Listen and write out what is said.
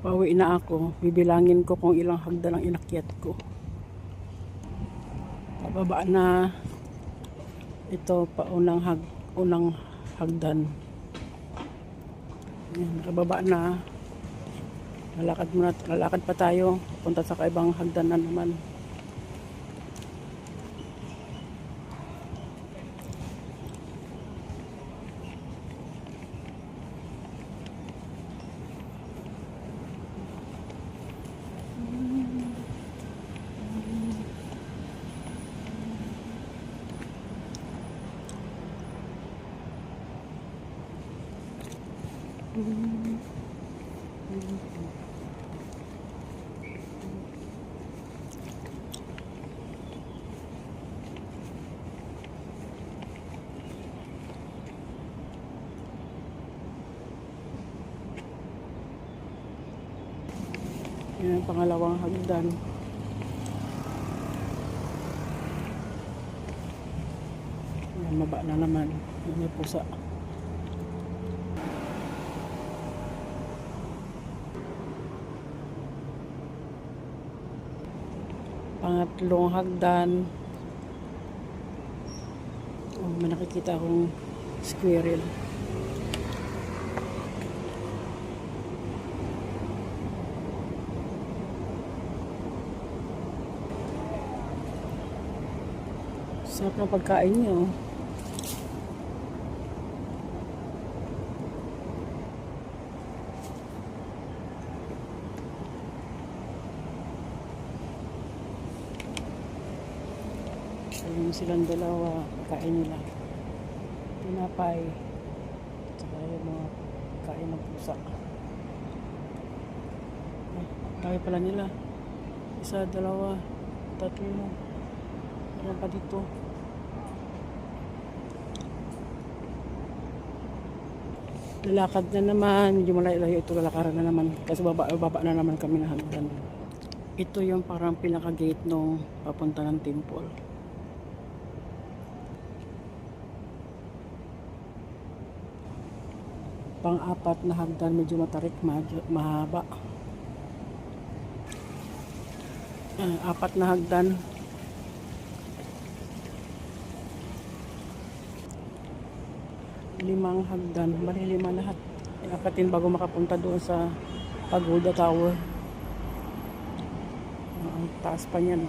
Pauwi na ako. Bibilangin ko kung ilang hagdan ang inakyat ko. Pababa na. Ito pa unang hagdan. Ayan, nakababa na. Lalakad pa tayo. Punta sa kaibang hagdan na naman. Yan ang pangalawang hagdan. Yan, maba na naman. May pusa. Pangatlong hagdan. Oh, may nakikita akong squirrel. Sarap ng pagkain niyo. Ayun silang dalawa, kain nila. Tinapay. Tsaka yung mga kain ng pusa. Ay, dami pala nila. Isa, dalawa, tatlo. Meron pa dito. Lalakad na naman. Medyo malayo-layo ito. Lalakaran na naman. Kasi baba na naman kami na hagdan. Ito yung parang pinaka-gate nung papunta ng temple. Pang-apat na hagdan, medyo matarik, mahaba. Apat na hagdan. Limang hagdan, bali lima lahat. Akatin bago makapunta doon sa Pagoda Tower. Ang taas pa niyan.